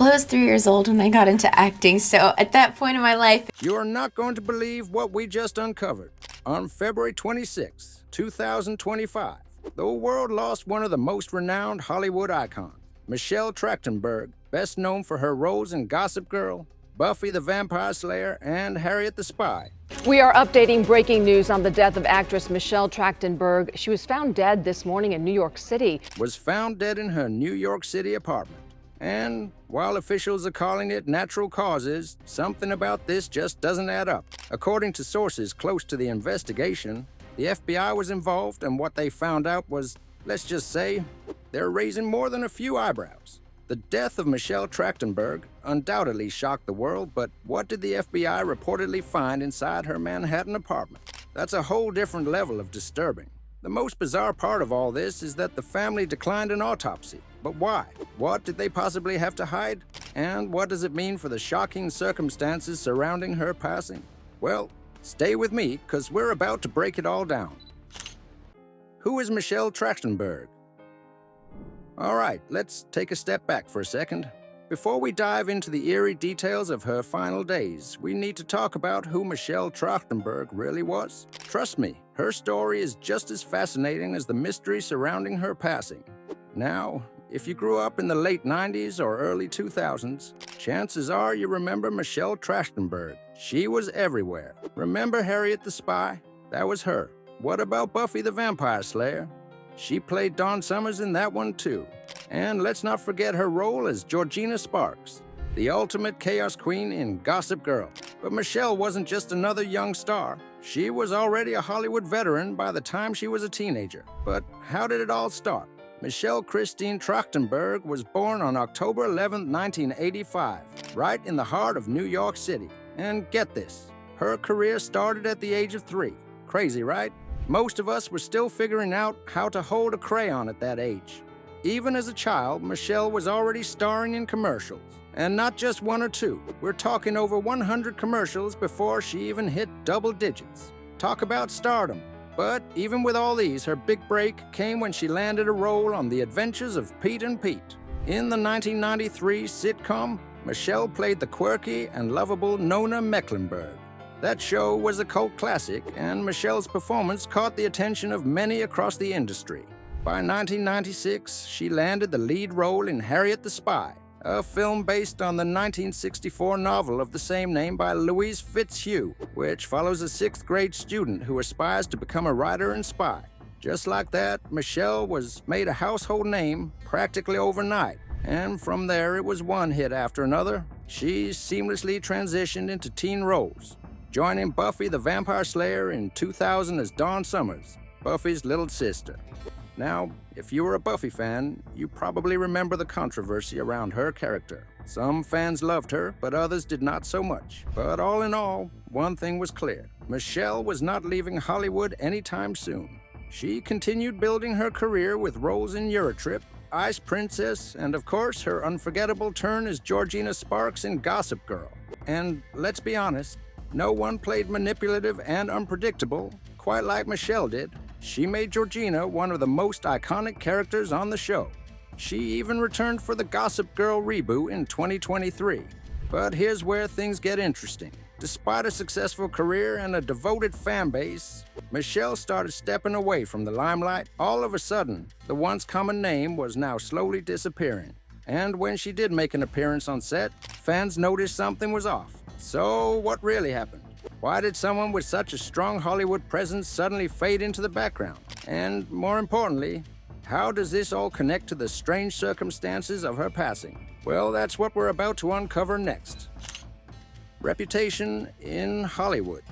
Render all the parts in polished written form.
Well, I was 3 years old when I got into acting, so at that point in my life, You are not going to believe what we just uncovered. On February 26, 2025, the world lost one of the most renowned Hollywood icons, Michelle Trachtenberg, best known for her roles in Gossip Girl, Buffy the Vampire Slayer, and Harriet the Spy. We are updating breaking news on the death of actress Michelle Trachtenberg. She was found dead this morning in New York City. Was found dead in her New York City apartment. And while officials are calling it natural causes, something about this just doesn't add up. According to sources close to the investigation, the FBI was involved, and what they found out was, let's just say, they're raising more than a few eyebrows. The death of Michelle Trachtenberg undoubtedly shocked the world, but what did the FBI reportedly find inside her Manhattan apartment? That's a whole different level of disturbing. The most bizarre part of all this is that the family declined an autopsy. But why? What did they possibly have to hide? And what does it mean for the shocking circumstances surrounding her passing? Well, stay with me, because we're about to break it all down. Who is Michelle Trachtenberg? All right, let's take a step back for a second. Before we dive into the eerie details of her final days, we need to talk about who Michelle Trachtenberg really was. Trust me, her story is just as fascinating as the mystery surrounding her passing. Now, if you grew up in the late 90s or early 2000s, chances are you remember Michelle Trachtenberg. She was everywhere. Remember Harriet the Spy? That was her. What about Buffy the Vampire Slayer? She played Dawn Summers in that one too. And let's not forget her role as Georgina Sparks, the ultimate chaos queen in Gossip Girl. But Michelle wasn't just another young star. She was already a Hollywood veteran by the time she was a teenager. But how did it all start? Michelle Christine Trachtenberg was born on October 11, 1985, right in the heart of New York City. And get this, her career started at the age of 3. Crazy, right? Most of us were still figuring out how to hold a crayon at that age. Even as a child, Michelle was already starring in commercials. And not just one or two. We're talking over 100 commercials before she even hit double digits. Talk about stardom. But even with all these, her big break came when she landed a role on The Adventures of Pete and Pete. In the 1993 sitcom, Michelle played the quirky and lovable Nona Mecklenburg. That show was a cult classic, and Michelle's performance caught the attention of many across the industry. By 1996, she landed the lead role in Harriet the Spy, a film based on the 1964 novel of the same name by Louise Fitzhugh, which follows a 6th grade student who aspires to become a writer and spy. Just like that, Michelle was made a household name practically overnight, and from there it was one hit after another. She seamlessly transitioned into teen roles, joining Buffy the Vampire Slayer in 2000 as Dawn Summers, Buffy's little sister. Now, if you were a Buffy fan, you probably remember the controversy around her character. Some fans loved her, but others did not so much. But all in all, one thing was clear. Michelle was not leaving Hollywood anytime soon. She continued building her career with roles in Eurotrip, Ice Princess, and of course, her unforgettable turn as Georgina Sparks in Gossip Girl. And let's be honest, no one played manipulative and unpredictable quite like Michelle did. She made Georgina one of the most iconic characters on the show. She even returned for the Gossip Girl reboot in 2023. But here's where things get interesting. Despite a successful career and a devoted fan base, Michelle started stepping away from the limelight. All of a sudden, the once common name was now slowly disappearing. And when she did make an appearance on set, fans noticed something was off. So what really happened? Why did someone with such a strong Hollywood presence suddenly fade into the background? And more importantly, how does this all connect to the strange circumstances of her passing? Well, that's what we're about to uncover next. Reputation in Hollywood.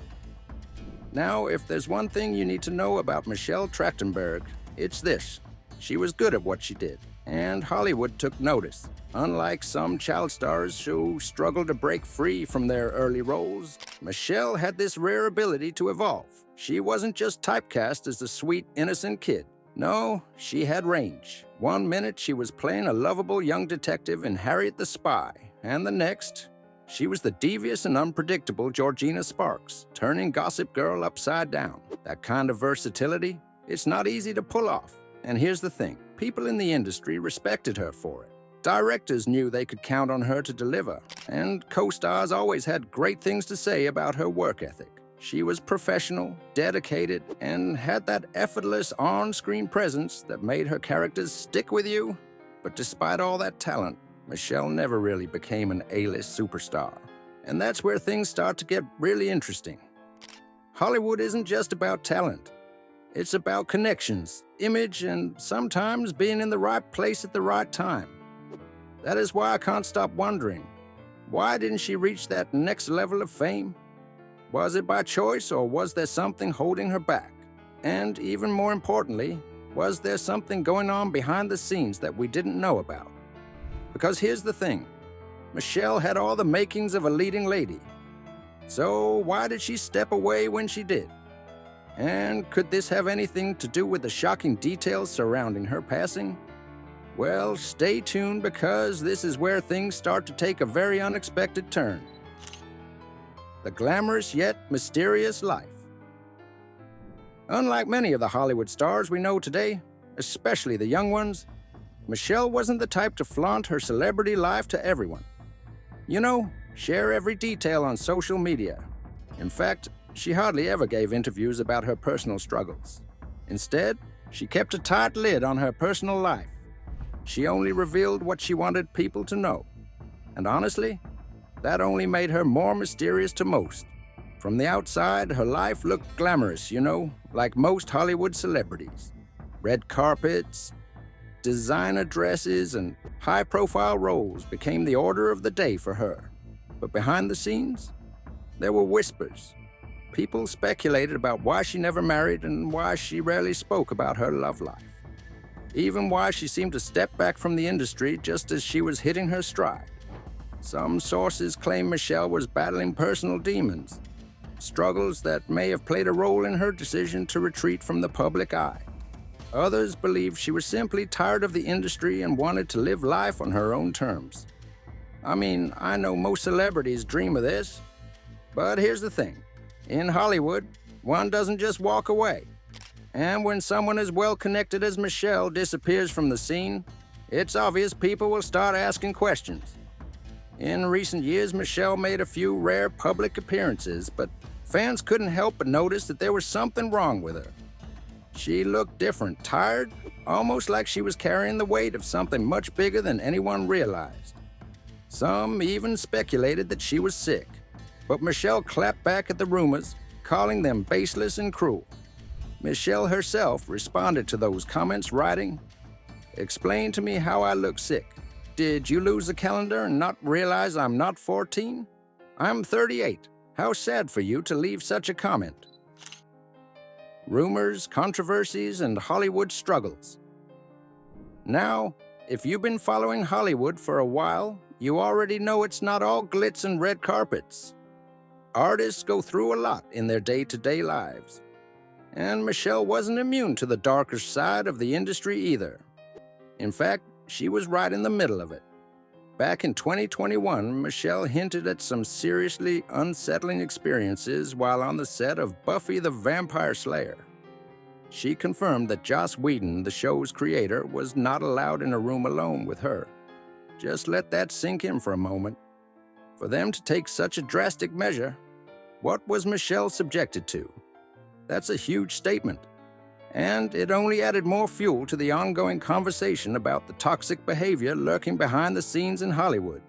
Now, if there's one thing you need to know about Michelle Trachtenberg, it's this. She was good at what she did, and Hollywood took notice. Unlike some child stars who struggled to break free from their early roles, Michelle had this rare ability to evolve. She wasn't just typecast as the sweet, innocent kid. No, she had range. One minute she was playing a lovable young detective in Harriet the Spy, and the next, she was the devious and unpredictable Georgina Sparks, turning Gossip Girl upside down. That kind of versatility, it's not easy to pull off. And here's the thing, people in the industry respected her for it. Directors knew they could count on her to deliver, and co-stars always had great things to say about her work ethic. She was professional, dedicated, and had that effortless on-screen presence that made her characters stick with you. But despite all that talent, Michelle never really became an A-list superstar. And that's where things start to get really interesting. Hollywood isn't just about talent. It's about connections, image, and sometimes being in the right place at the right time. That is why I can't stop wondering, why didn't she reach that next level of fame? Was it by choice, or was there something holding her back? And even more importantly, was there something going on behind the scenes that we didn't know about? Because here's the thing, Michelle had all the makings of a leading lady. So why did she step away when she did? And could this have anything to do with the shocking details surrounding her passing? Well, stay tuned, because this is where things start to take a very unexpected turn. The glamorous yet mysterious life. Unlike many of the Hollywood stars we know today, especially the young ones, Michelle wasn't the type to flaunt her celebrity life to everyone. You know, share every detail on social media. In fact, she hardly ever gave interviews about her personal struggles. Instead, she kept a tight lid on her personal life. She only revealed what she wanted people to know. And honestly, that only made her more mysterious to most. From the outside, her life looked glamorous, you know, like most Hollywood celebrities. Red carpets, designer dresses, and high-profile roles became the order of the day for her. But behind the scenes, there were whispers. People speculated about why she never married and why she rarely spoke about her love life. Even why she seemed to step back from the industry just as she was hitting her stride. Some sources claim Michelle was battling personal demons, struggles that may have played a role in her decision to retreat from the public eye. Others believe she was simply tired of the industry and wanted to live life on her own terms. I mean, I know most celebrities dream of this, but here's the thing. In Hollywood, one doesn't just walk away. And when someone as well-connected as Michelle disappears from the scene, it's obvious people will start asking questions. In recent years, Michelle made a few rare public appearances, but fans couldn't help but notice that there was something wrong with her. She looked different, tired, almost like she was carrying the weight of something much bigger than anyone realized. Some even speculated that she was sick, but Michelle clapped back at the rumors, calling them baseless and cruel. Michelle herself responded to those comments, writing, "Explain to me how I look sick. Did you lose the calendar and not realize I'm not 14? I'm 38. How sad for you to leave such a comment." Rumors, controversies, and Hollywood struggles. Now, if you've been following Hollywood for a while, you already know it's not all glitz and red carpets. Artists go through a lot in their day-to-day lives. And Michelle wasn't immune to the darker side of the industry either. In fact, she was right in the middle of it. Back in 2021, Michelle hinted at some seriously unsettling experiences while on the set of Buffy the Vampire Slayer. She confirmed that Joss Whedon, the show's creator, was not allowed in a room alone with her. Just let that sink in for a moment. For them to take such a drastic measure, what was Michelle subjected to? That's a huge statement. And it only added more fuel to the ongoing conversation about the toxic behavior lurking behind the scenes in Hollywood.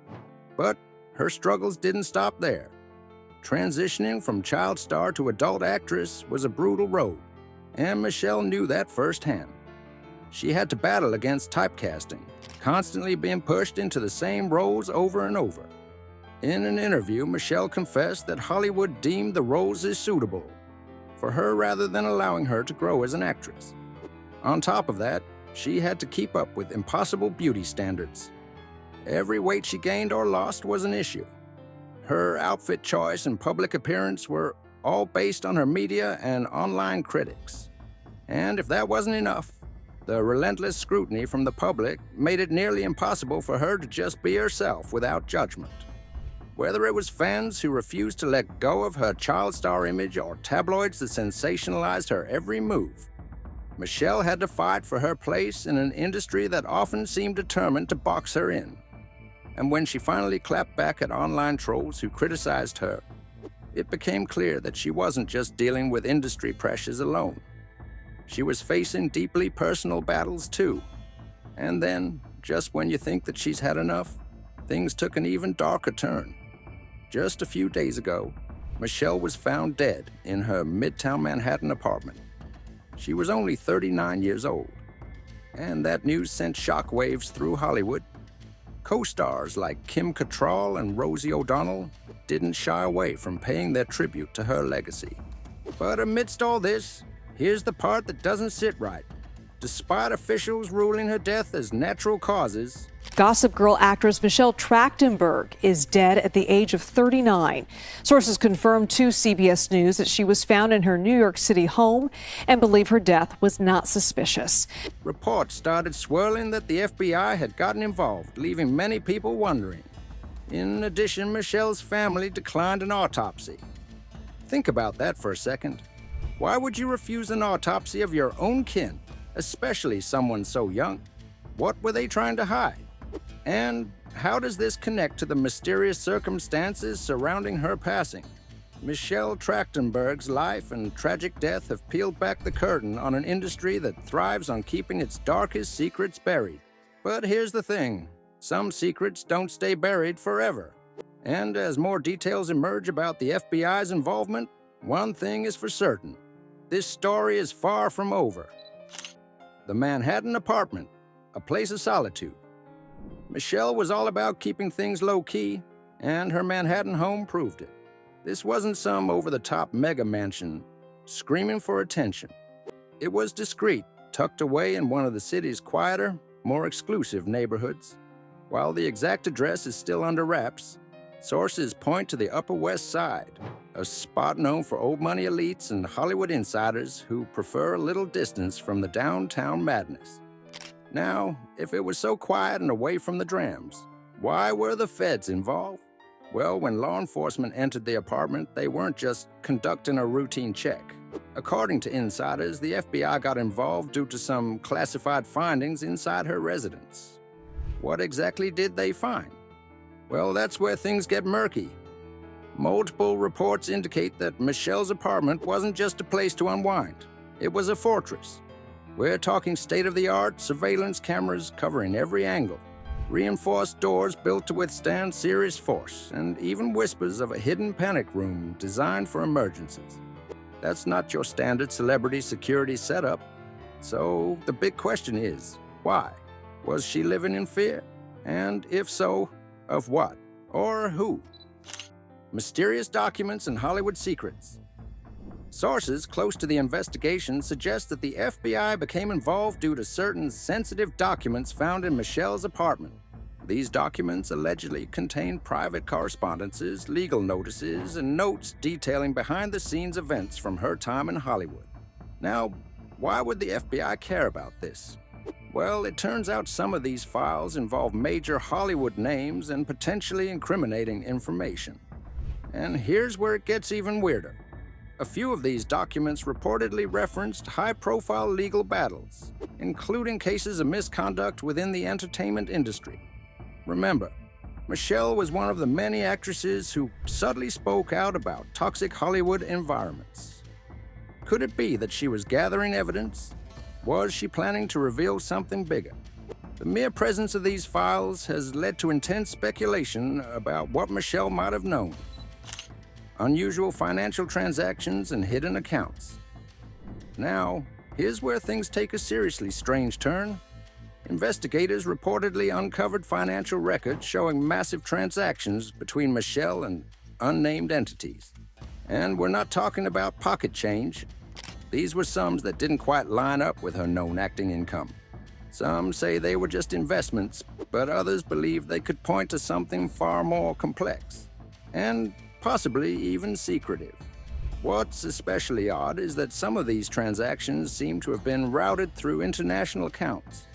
But her struggles didn't stop there. Transitioning from child star to adult actress was a brutal road, and Michelle knew that firsthand. She had to battle against typecasting, constantly being pushed into the same roles over and over. In an interview, Michelle confessed that Hollywood deemed the roles as suitable for her rather than allowing her to grow as an actress. On top of that, she had to keep up with impossible beauty standards. Every weight she gained or lost was an issue. Her outfit choice and public appearance were all based on her media and online critics. And if that wasn't enough, the relentless scrutiny from the public made it nearly impossible for her to just be herself without judgment. Whether it was fans who refused to let go of her child star image or tabloids that sensationalized her every move, Michelle had to fight for her place in an industry that often seemed determined to box her in. And when she finally clapped back at online trolls who criticized her, it became clear that she wasn't just dealing with industry pressures alone. She was facing deeply personal battles too. And then, just when you think that she's had enough, things took an even darker turn. Just a few days ago, Michelle was found dead in her Midtown Manhattan apartment. She was only 39 years old, and that news sent shockwaves through Hollywood. Co-stars like Kim Cattrall and Rosie O'Donnell didn't shy away from paying their tribute to her legacy. But amidst all this, here's the part that doesn't sit right. Despite officials ruling her death as natural causes, Gossip Girl actress Michelle Trachtenberg is dead at the age of 39. Sources confirmed to CBS News that she was found in her New York City home and believe her death was not suspicious. reports started swirling that the FBI had gotten involved, leaving many people wondering. In addition, Michelle's family declined an autopsy. Think about that for a second. Why would you refuse an autopsy of your own kin, especially someone so young? What were they trying to hide? And how does this connect to the mysterious circumstances surrounding her passing? Michelle Trachtenberg's life and tragic death have peeled back the curtain on an industry that thrives on keeping its darkest secrets buried. But here's the thing, some secrets don't stay buried forever. And as more details emerge about the FBI's involvement, one thing is for certain. This story is far from over. The Manhattan apartment, a place of solitude. Michelle was all about keeping things low-key, and her Manhattan home proved it. This wasn't some over-the-top mega mansion screaming for attention. It was discreet, tucked away in one of the city's quieter, more exclusive neighborhoods. While the exact address is still under wraps, sources point to the Upper West Side, a spot known for old money elites and Hollywood insiders who prefer a little distance from the downtown madness. Now, if it was so quiet and away from the drams, why were the feds involved? Well, when law enforcement entered the apartment, they weren't just conducting a routine check. According to insiders, the FBI got involved due to some classified findings inside her residence. What exactly did they find? Well, that's where things get murky. Multiple reports indicate that Michelle's apartment wasn't just a place to unwind. It was a fortress. We're talking state-of-the-art surveillance cameras covering every angle, reinforced doors built to withstand serious force, and even whispers of a hidden panic room designed for emergencies. That's not your standard celebrity security setup. So the big question is, why? Was she living in fear? And if so, of what? Or who? Mysterious documents and Hollywood secrets. Sources close to the investigation suggest that the FBI became involved due to certain sensitive documents found in Michelle's apartment. These documents allegedly contain private correspondences, legal notices, and notes detailing behind-the-scenes events from her time in Hollywood. Now, why would the FBI care about this? Well, it turns out some of these files involve major Hollywood names and potentially incriminating information. And here's where it gets even weirder. A few of these documents reportedly referenced high-profile legal battles, including cases of misconduct within the entertainment industry. Remember, Michelle was one of the many actresses who subtly spoke out about toxic Hollywood environments. Could it be that she was gathering evidence? Was she planning to reveal something bigger? The mere presence of these files has led to intense speculation about what Michelle might have known. Unusual financial transactions and hidden accounts. Now, here's where things take a seriously strange turn. Investigators reportedly uncovered financial records showing massive transactions between Michelle and unnamed entities. And we're not talking about pocket change. These were sums that didn't quite line up with her known acting income. Some say they were just investments, but others believe they could point to something far more complex. And possibly even secretive. What's especially odd is that some of these transactions seem to have been routed through international accounts.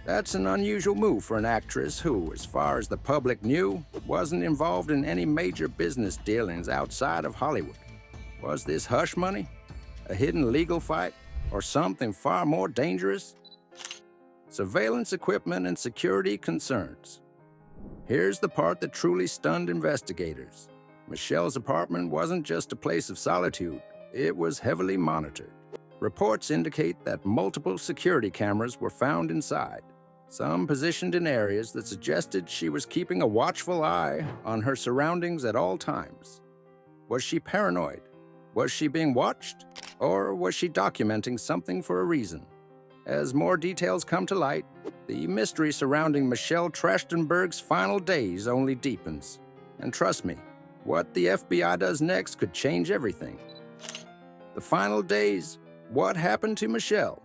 That's an unusual move for an actress who, as far as the public knew, wasn't involved in any major business dealings outside of Hollywood. Was this hush money? A hidden legal fight? Or something far more dangerous? Surveillance equipment and security concerns. Here's the part that truly stunned investigators. Michelle's apartment wasn't just a place of solitude, it was heavily monitored. Reports indicate that multiple security cameras were found inside, some positioned in areas that suggested she was keeping a watchful eye on her surroundings at all times. Was she paranoid? Was she being watched? Or was she documenting something for a reason? As more details come to light, the mystery surrounding Michelle Trachtenberg's final days only deepens. And trust me, what the FBI does next could change everything. The final days, what happened to Michelle?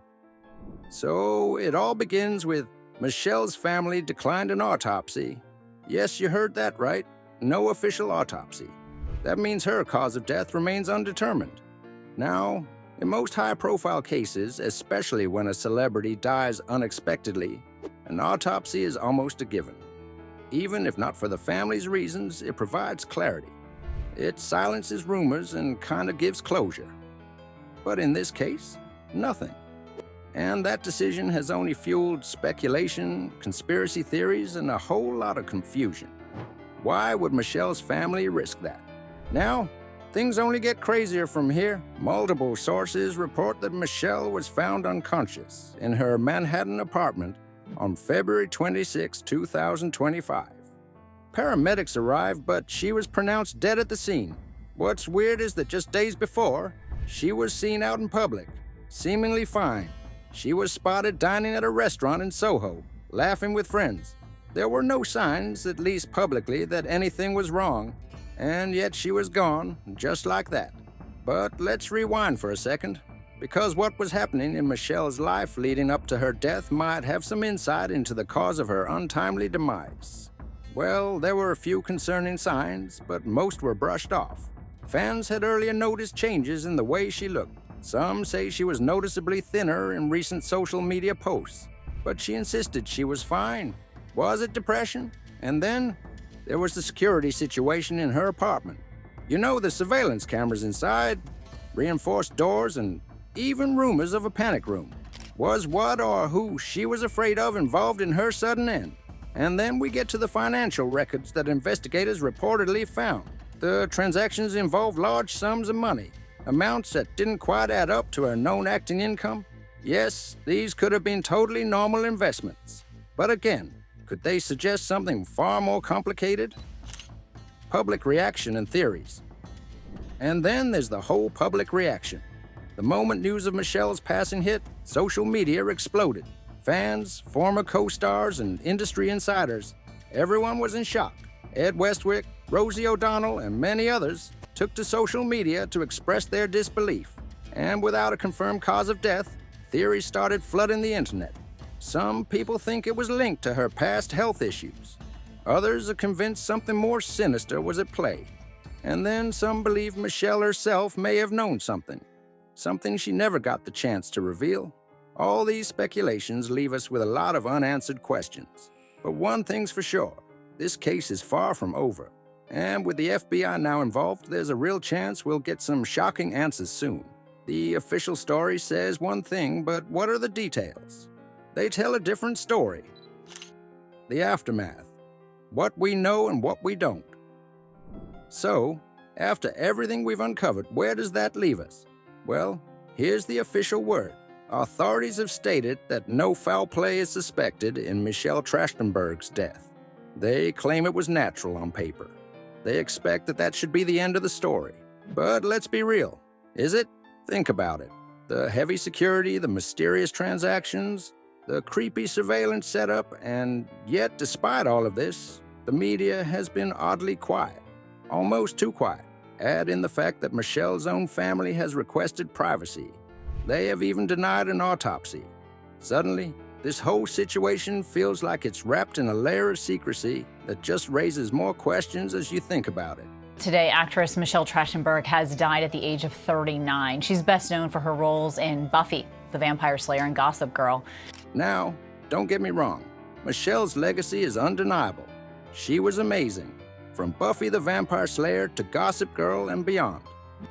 So it all begins with Michelle's family declined an autopsy. Yes, you heard that right. No official autopsy. That means her cause of death remains undetermined. Now, in most high-profile cases, especially when a celebrity dies unexpectedly, an autopsy is almost a given. Even if not for the family's reasons, it provides clarity. It silences rumors and kind of gives closure. But in this case, nothing. And that decision has only fueled speculation, conspiracy theories, and a whole lot of confusion. Why would Michelle's family risk that? Now, things only get crazier from here. Multiple sources report that Michelle was found unconscious in her Manhattan apartment on February 26, 2025. Paramedics arrived, but she was pronounced dead at the scene. What's weird is that just days before, she was seen out in public, seemingly fine. She was spotted dining at a restaurant in Soho, laughing with friends. There were no signs, at least publicly, that anything was wrong. And yet she was gone, just like that. But let's rewind for a second, because what was happening in Michelle's life leading up to her death might have some insight into the cause of her untimely demise. Well, there were a few concerning signs, but most were brushed off. Fans had earlier noticed changes in the way she looked. Some say she was noticeably thinner in recent social media posts, but she insisted she was fine. Was it depression? And then there was the security situation in her apartment. You know, the surveillance cameras inside, reinforced doors, and even rumors of a panic room. Was what or who she was afraid of involved in her sudden end? And then we get to the financial records that investigators reportedly found. The transactions involved large sums of money, amounts that didn't quite add up to her known acting income. Yes, these could have been totally normal investments. But again, could they suggest something far more complicated? Public reaction and theories. And then there's the whole public reaction. The moment news of Michelle's passing hit, social media exploded. Fans, former co-stars, and industry insiders, everyone was in shock. Ed Westwick, Rosie O'Donnell, and many others took to social media to express their disbelief. And without a confirmed cause of death, theories started flooding the internet. Some people think it was linked to her past health issues. Others are convinced something more sinister was at play. And then some believe Michelle herself may have known something she never got the chance to reveal. All these speculations leave us with a lot of unanswered questions. But one thing's for sure, this case is far from over. And with the FBI now involved, there's a real chance we'll get some shocking answers soon. The official story says one thing, but what are the details? They tell a different story. The aftermath. What we know and what we don't. So, after everything we've uncovered, where does that leave us? Well, here's the official word. Authorities have stated that no foul play is suspected in Michelle Trachtenberg's death. They claim it was natural on paper. They expect that should be the end of the story. But let's be real. Is it? Think about it. The heavy security, the mysterious transactions, the creepy surveillance setup, and yet, despite all of this, the media has been oddly quiet. Almost too quiet. Add in the fact that Michelle's own family has requested privacy. They have even denied an autopsy. Suddenly, this whole situation feels like it's wrapped in a layer of secrecy that just raises more questions as you think about it. Today, actress Michelle Trachtenberg has died at the age of 39. She's best known for her roles in Buffy the Vampire Slayer and Gossip Girl. Now, don't get me wrong. Michelle's legacy is undeniable. She was amazing, from Buffy the Vampire Slayer to Gossip Girl and beyond.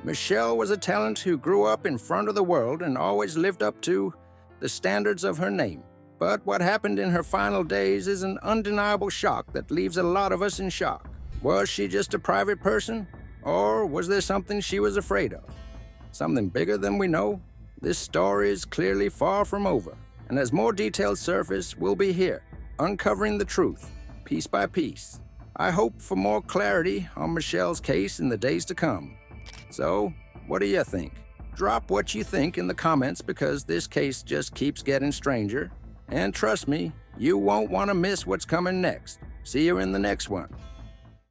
Michelle was a talent who grew up in front of the world and always lived up to the standards of her name. But what happened in her final days is an undeniable shock that leaves a lot of us in shock. Was she just a private person? Or was there something she was afraid of? Something bigger than we know? This story is clearly far from over. And as more details surface, we'll be here, uncovering the truth, piece by piece. I hope for more clarity on Michelle's case in the days to come. So, what do you think? Drop what you think in the comments because this case just keeps getting stranger. And trust me, you won't want to miss what's coming next. See you in the next one.